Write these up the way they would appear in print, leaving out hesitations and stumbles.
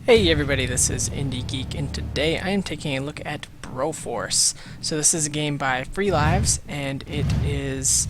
Hey everybody, this is IndieGeek, and today I am taking a look at Broforce. So this is a game by Free Lives, and it is...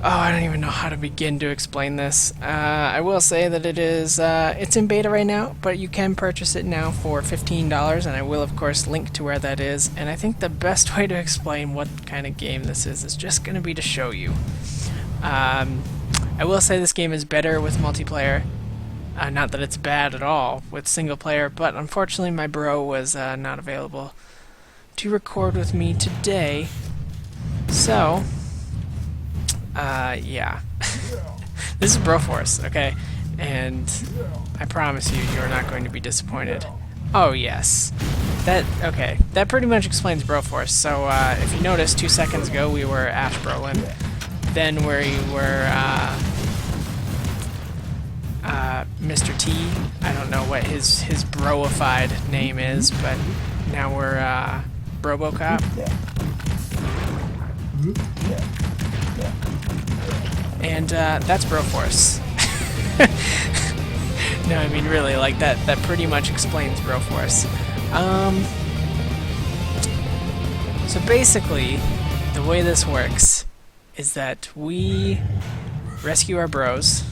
Oh, I don't even know how to begin to explain this. I will say that it is, it's in beta right now, but you can purchase it now for $15, and I will of course link to where that is. And I think the best way to explain what kind of game this is just going to be to show you. I will say this game is better with multiplayer. Not that it's bad at all with single player, but unfortunately my bro was not available to record with me today. So, yeah. This is Broforce, okay? And I promise you, you're not going to be disappointed. Oh, yes. Okay. That pretty much explains Broforce. So, if you notice, 2 seconds ago we were Ash Brolin. Then we were, Mr. T. I don't know what his broified name is, but now we're Robocop. And that's Broforce. No, I mean really, like that pretty much explains Broforce. So basically, the way this works is that we rescue our bros.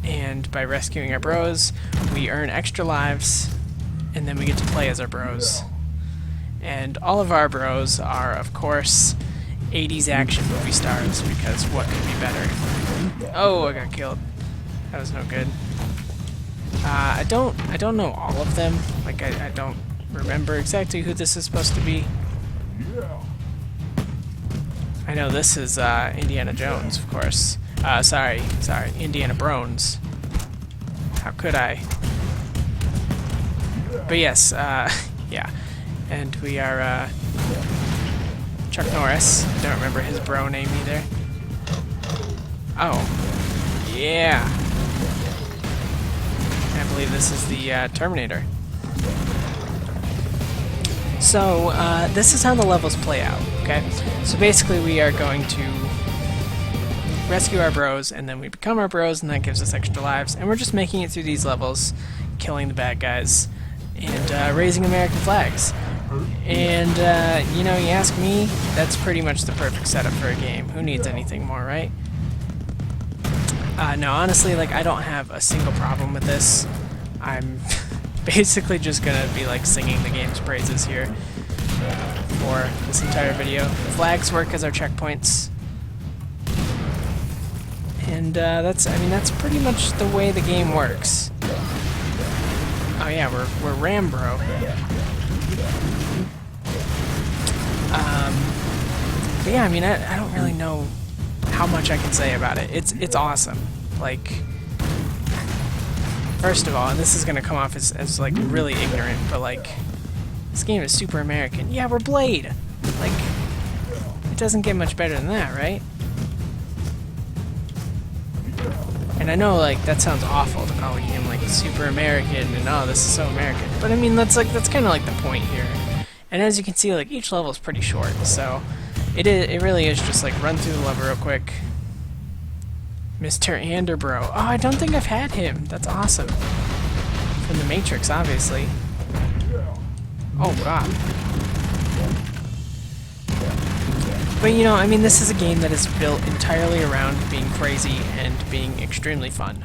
And by rescuing our bros, we earn extra lives, and then we get to play as our bros. And all of our bros are, of course, 80s action movie stars, because what could be better? Oh, I got killed. That was no good. I don't know all of them. Like, I don't remember exactly who this is supposed to be. I know this is Indiana Jones, of course. Sorry, Indiana Brones. How could I? But yes, yeah. And we are, Chuck Norris. Don't remember his bro name either. Oh. Yeah. I believe this is the, Terminator. So, this is how the levels play out, okay? So basically we are going to rescue our bros, and then we become our bros, and that gives us extra lives, and we're just making it through these levels, killing the bad guys, and raising American flags. And, you know, you ask me, that's pretty much the perfect setup for a game. Who needs anything more, right? No, honestly, like, I don't have a single problem with this. I'm basically just gonna be, like, singing the game's praises here for this entire video. The flags work as our checkpoints. And that's pretty much the way the game works. Oh yeah, we're Rambro. But yeah, I mean, I don't really know how much I can say about it. It's awesome. Like, first of all, and this is gonna come off as like really ignorant, but like, this game is super American. Yeah, we're Blade. Like, it doesn't get much better than that, right? And I know, like, that sounds awful to call him, like, super American, and oh, this is so American. But I mean, that's kind of like the point here. And as you can see, like, each level is pretty short, so it really is just, like, run through the level real quick. Mr. Anderbro. Oh, I don't think I've had him. That's awesome. From the Matrix, obviously. Oh, God. But, you know, I mean, this is a game that is built entirely around being crazy and being extremely fun.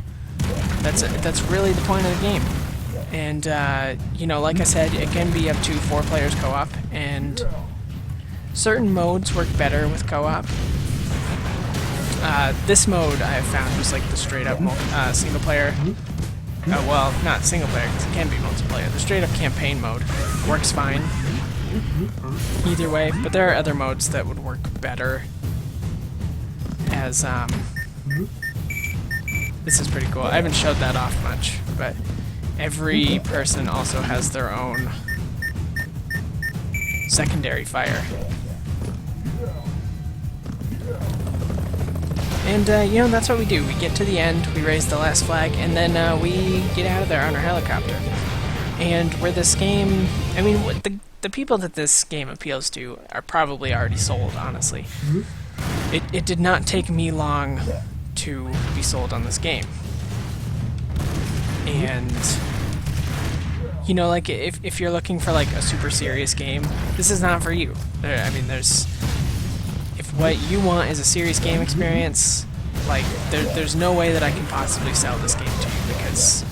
That's really the point of the game. And, you know, like I said, it can be up to 4 players co-op, and certain modes work better with co-op. This mode I have found was like the straight-up single player. Well, not single player, because it can be multiplayer. The straight-up campaign mode works fine either way, but there are other modes that would work better as, this is pretty cool. I haven't showed that off much, but every person also has their own secondary fire. And, you know, that's what we do. We get to the end, we raise the last flag, and then we get out of there on our helicopter. And where this game, I mean, the people that this game appeals to are probably already sold, honestly. It did not take me long to be sold on this game. And you know, like if you're looking for like a super serious game, this is not for you. I mean, if what you want is a serious game experience, like there's no way that I can possibly sell this game to you, because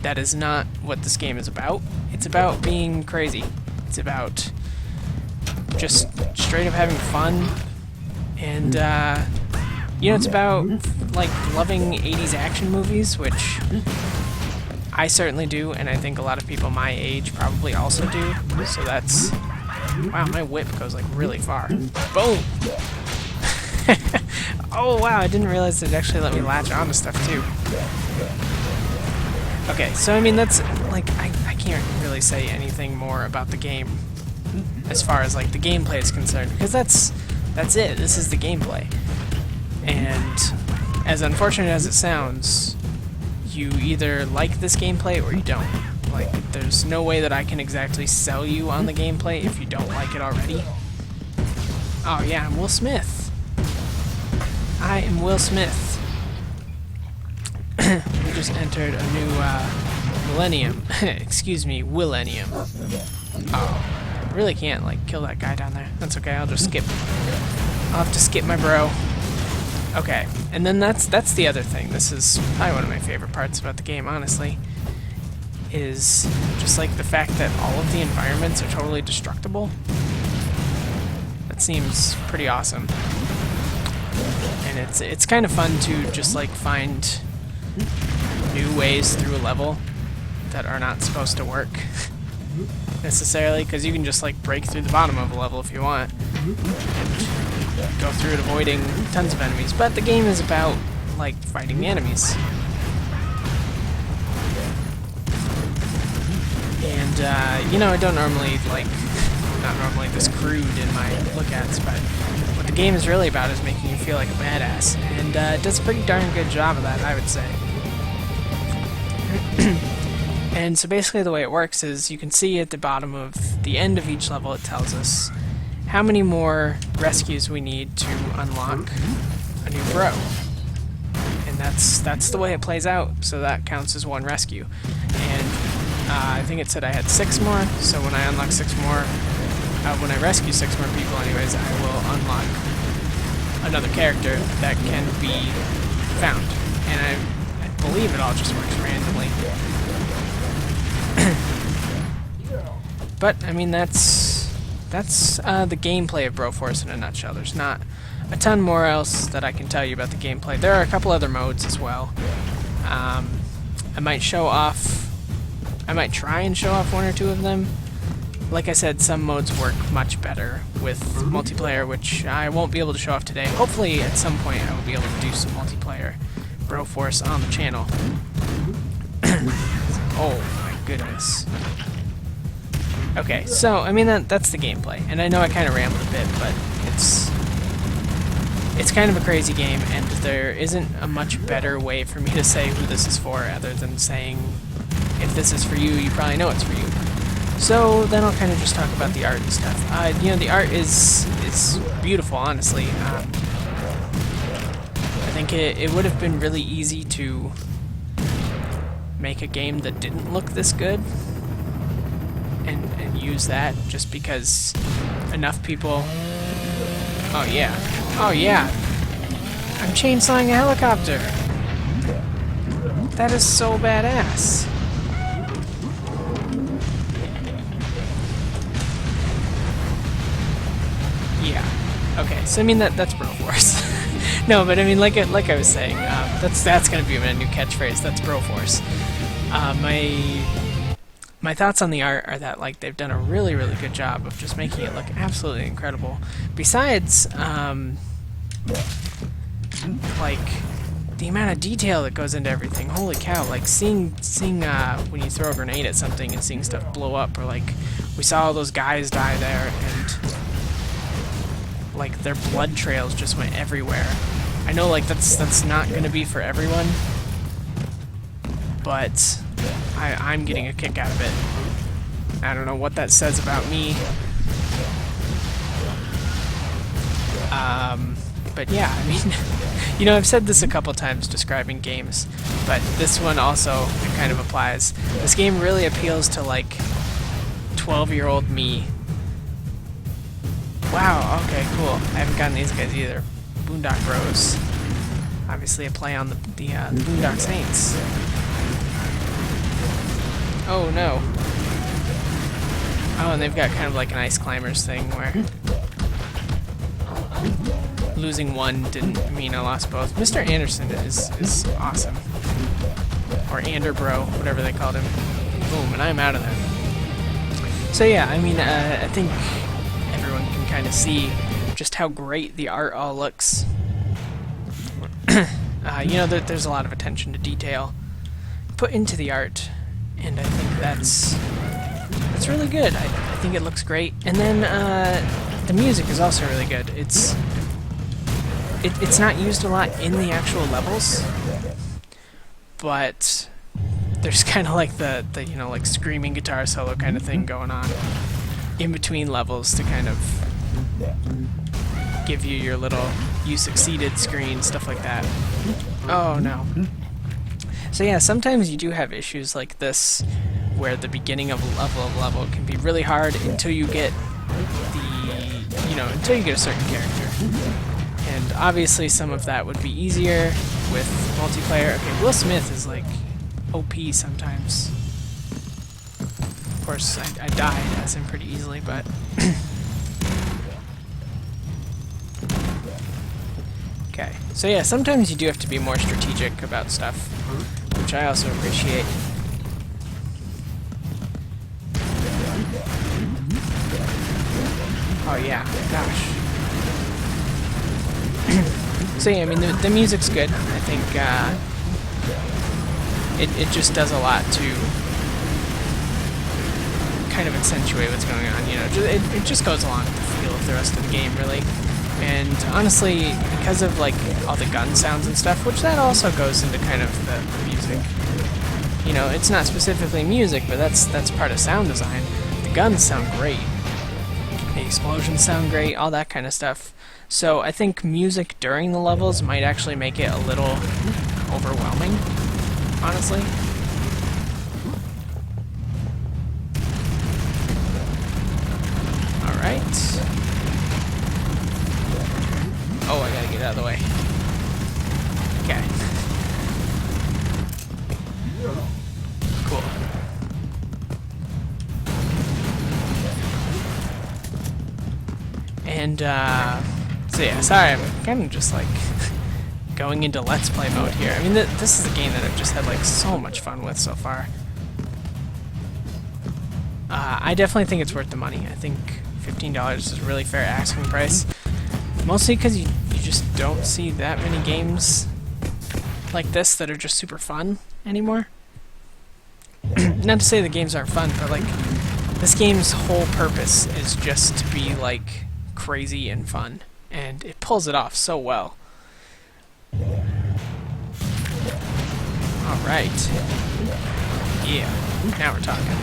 that is not what this game is about. It's about being crazy. It's about just straight up having fun, and you know, it's about like loving 80s action movies, which I certainly do, and I think a lot of people my age probably also do. So that's... Wow, my whip goes like really far. Boom! Oh wow, I didn't realize it actually let me latch onto stuff too. Okay, so I mean, that's like, I can't really say anything more about the game as far as like the gameplay is concerned, because that's it. This is the gameplay. And as unfortunate as it sounds, you either like this gameplay or you don't. Like, there's no way that I can exactly sell you on the gameplay if you don't like it already. Oh yeah, I'm Will Smith. I am Will Smith. We just entered a new millennium. Excuse me, Willennium. Oh, I really can't like kill that guy down there. That's okay, I'll just skip. I'll have to skip my bro. Okay, and then that's the other thing. This is probably one of my favorite parts about the game, honestly, is just like the fact that all of the environments are totally destructible. That seems pretty awesome. And it's kind of fun to just like find new ways through a level that are not supposed to work necessarily, because you can just like break through the bottom of a level if you want and go through it avoiding tons of enemies, but the game is about like fighting the enemies. And you know, I don't normally like, not normally this crude in my look-ats, but what the game is really about is making you feel like a badass, and it does a pretty darn good job of that, I would say. And so basically the way it works is you can see at the bottom of the end of each level it tells us how many more rescues we need to unlock a new bro. And that's the way it plays out, so that counts as one rescue. And I think it said I had 6 more, so when I unlock 6 more, when I rescue 6 more people anyways, I will unlock another character that can be found. And I believe it all just works randomly. But, I mean, that's the gameplay of Broforce in a nutshell. There's not a ton more else that I can tell you about the gameplay. There are a couple other modes as well. I might try and show off 1 or 2 of them. Like I said, some modes work much better with multiplayer, which I won't be able to show off today. Hopefully, at some point, I will be able to do some multiplayer Broforce on the channel. Oh my goodness. Okay, so, I mean, that's the gameplay. And I know I kind of rambled a bit, but it's kind of a crazy game, and there isn't a much better way for me to say who this is for, other than saying, if this is for you, you probably know it's for you. So then I'll kind of just talk about the art and stuff. You know, the art is beautiful, honestly. I think it would have been really easy to make a game that didn't look this good and use that, just because enough people... Oh yeah. Oh yeah. I'm chainsawing a helicopter. That is so badass. Yeah. Okay, so I mean that's Broforce. No, but I mean like I was saying, that's gonna be my new catchphrase. That's Broforce. My thoughts on the art are that like they've done a really good job of just making it look absolutely incredible. Besides, like the amount of detail that goes into everything. Holy cow! Like seeing when you throw a grenade at something and seeing stuff blow up, or like we saw all those guys die there and like their blood trails just went everywhere. I know like that's not gonna be for everyone, but I'm getting a kick out of it. I don't know what that says about me. But yeah, I mean, you know, I've said this a couple times describing games, but this one also kind of applies. This game really appeals to, like, 12-year-old me. Wow, okay, cool. I haven't gotten these guys either. Boondock Bros. Obviously a play on the Boondock Saints. Oh, no. Oh, and they've got kind of like an Ice Climbers thing where losing one didn't mean I lost both. Mr. Anderson is awesome. Or Anderbro, whatever they called him. Boom, and I'm out of there. So yeah, I mean, I think everyone can kind of see just how great the art all looks. You know, there's a lot of attention to detail put into the art, and I think that's really good. I think it looks great. And then the music is also really good. It's not used a lot in the actual levels, but there's kind of like the you know, like screaming guitar solo kind of thing going on in between levels to kind of give you your little "you succeeded" screen, stuff like that. Oh no. So yeah, sometimes you do have issues like this where the beginning of a level can be really hard until you get until you get a certain character. And obviously some of that would be easier with multiplayer. Okay, Will Smith is like OP sometimes. Of course, I died as him pretty easily, but okay. So yeah, sometimes you do have to be more strategic about stuff, which I also appreciate. Oh yeah, gosh. So yeah, I mean, the music's good. I think it just does a lot to kind of accentuate what's going on, you know. It just goes along with the feel of the rest of the game, really. And honestly, because of like all the gun sounds and stuff, which that also goes into kind of the music. You know, it's not specifically music, but that's part of sound design. The guns sound great. The explosions sound great, all that kind of stuff. So I think music during the levels might actually make it a little overwhelming, honestly. Alright. Oh, I gotta get out of the way. Okay. Cool. And, so yeah, sorry, I'm kind of just, like, going into Let's Play mode here. I mean, this is a game that I've just had, like, so much fun with so far. I definitely think it's worth the money. I think $15 is a really fair asking price. Mostly because you just don't see that many games like this that are just super fun anymore. Not to say the games aren't fun, but, like, this game's whole purpose is just to be, like, crazy and fun. And it pulls it off so well. Alright. Yeah, now we're talking.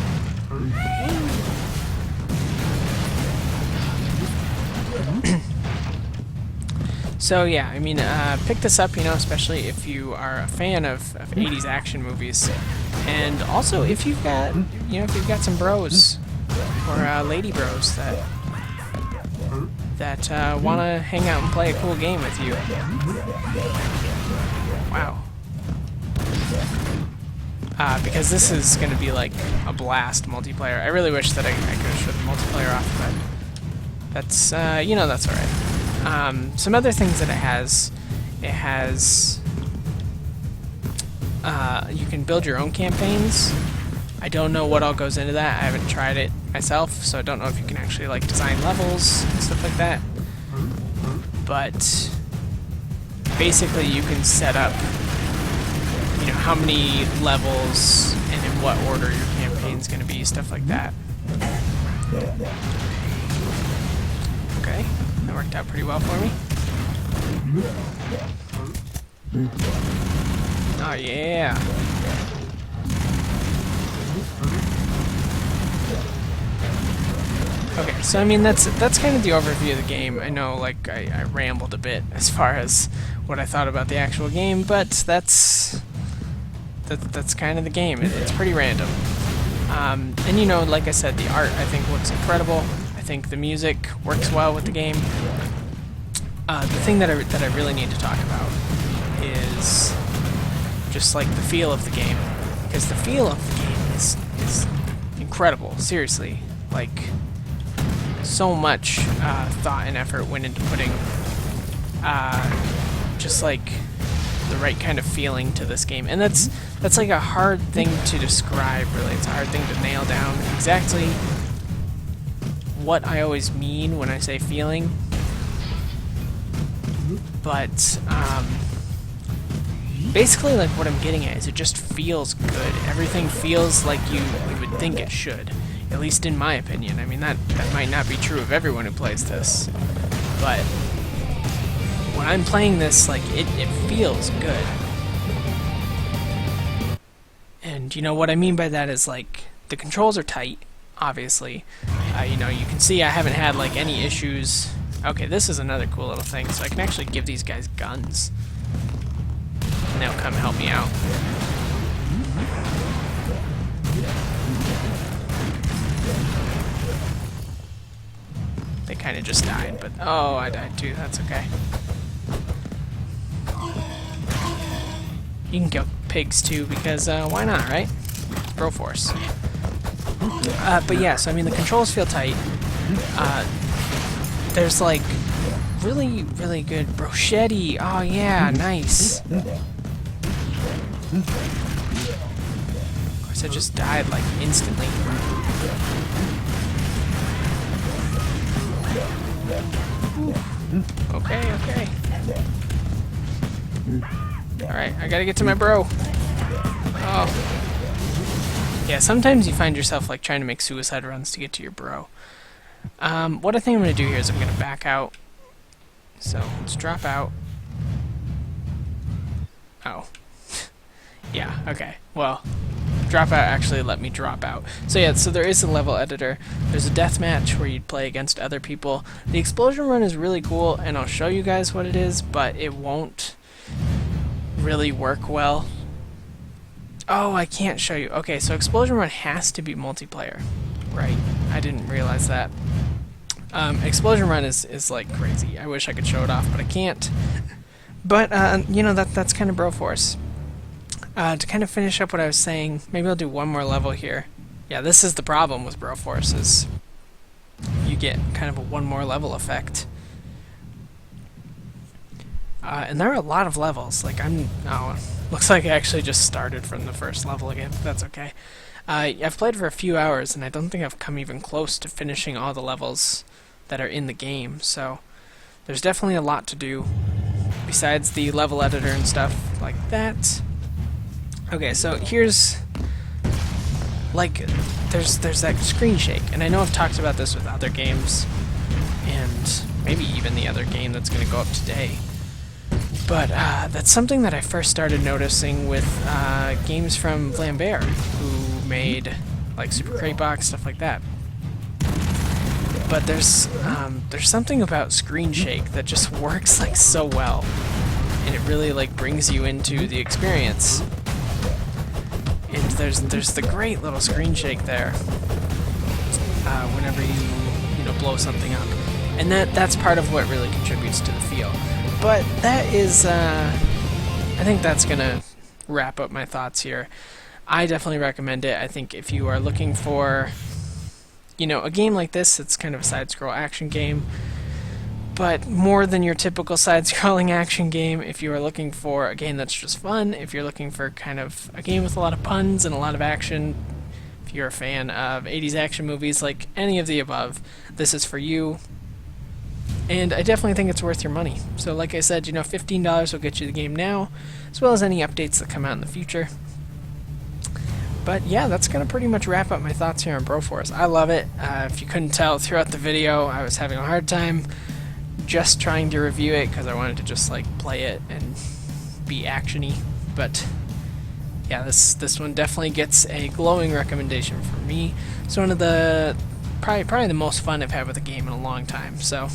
So yeah, I mean, pick this up, you know, especially if you are a fan of 80s action movies. And also if you've got, you know, if you've got some bros, or lady bros that want to hang out and play a cool game with you. Wow. Because this is going to be like a blast multiplayer. I really wish that I could have shut the multiplayer off, but that's, you know, that's alright. Some other things that it has, you can build your own campaigns. I don't know what all goes into that. I haven't tried it myself, so I don't know if you can actually like design levels and stuff like that. But basically you can set up, you know, how many levels and in what order your campaign's going to be, stuff like that. Okay, that worked out pretty well for me. Oh yeah. Okay, So I mean that's kind of the overview of the game. I know like I rambled a bit as far as what I thought about the actual game, but that's kind of the game. It's pretty random. And you know, like I said, the art I think looks incredible. I think the music works well with the game. The thing that I really need to talk about is just like the feel of the game, because the feel of the game is incredible. Seriously, like so much thought and effort went into putting just like the right kind of feeling to this game, and that's like a hard thing to describe. Really, it's a hard thing to nail down exactly what I always mean when I say feeling. But basically, like what I'm getting at is it just feels good. Everything feels like you would think it should, at least in my opinion. I mean, that might not be true of everyone who plays this, but when I'm playing this, like it feels good. And you know what I mean by that is like the controls are tight, obviously. You know, you can see I haven't had like any issues. Okay, this is another cool little thing, so I can actually give these guys guns, and they'll come help me out. They kind of just died, but oh, I died too, that's okay. You can kill pigs too, because why not, right? Broforce. But yeah, so I mean the controls feel tight. There's like really good brochetti. Oh yeah, nice. Of course I just died like instantly. Okay. Alright, I gotta get to my bro. Oh. Yeah, sometimes you find yourself like trying to make suicide runs to get to your bro. What I think I'm going to do here is I'm going to back out. So, let's drop out. Oh. Yeah, okay. Well, drop out actually let me drop out. So yeah, so there is a level editor. There's a deathmatch where you'd play against other people. The explosion run is really cool, and I'll show you guys what it is, but it won't really work well. Oh, I can't show you. Okay, so explosion run has to be multiplayer. Right. I didn't realize that. Explosion Run is like crazy. I wish I could show it off, but I can't. But, you know, that's kind of Broforce. To kind of finish up what I was saying, maybe I'll do one more level here. Yeah, this is the problem with Broforce, is you get kind of a one more level effect. And there are a lot of levels. Like, looks like I actually just started from the first level again. That's okay. I've played for a few hours, and I don't think I've come even close to finishing all the levels that are in the game, so there's definitely a lot to do, besides the level editor and stuff like that. Okay, so here's, like, there's that screen shake, and I know I've talked about this with other games, and maybe even the other game that's going to go up today. But that's something that I first started noticing with games from Vlambeer, who made like Super Crate Box, stuff like that. But there's something about screen shake that just works like so well, and it really like brings you into the experience. And there's the great little screen shake there whenever you know blow something up, and that's part of what really contributes to the feel. But that is, I think that's gonna wrap up my thoughts here. I definitely recommend it. I think if you are looking for, you know, a game like this, it's kind of a side-scroll action game, but more than your typical side-scrolling action game. If you are looking for a game that's just fun, if you're looking for kind of a game with a lot of puns and a lot of action, if you're a fan of 80s action movies, like any of the above, this is for you. And I definitely think it's worth your money. So like I said, you know, $15 will get you the game now, as well as any updates that come out in the future. But yeah, that's going to pretty much wrap up my thoughts here on Broforce. I love it. If you couldn't tell throughout the video, I was having a hard time just trying to review it, because I wanted to just like play it and be action-y. But yeah, this one definitely gets a glowing recommendation from me. It's one of the probably the most fun I've had with a game in a long time. So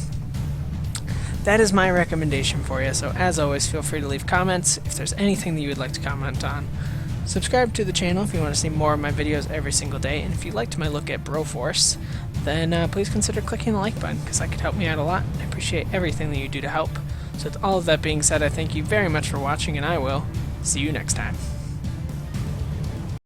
that is my recommendation for you. So as always, feel free to leave comments if there's anything that you would like to comment on. Subscribe to the channel if you want to see more of my videos every single day, and if you liked my look at Broforce, then please consider clicking the like button, because that could help me out a lot. I appreciate everything that you do to help. So with all of that being said, I thank you very much for watching, and I will see you next time.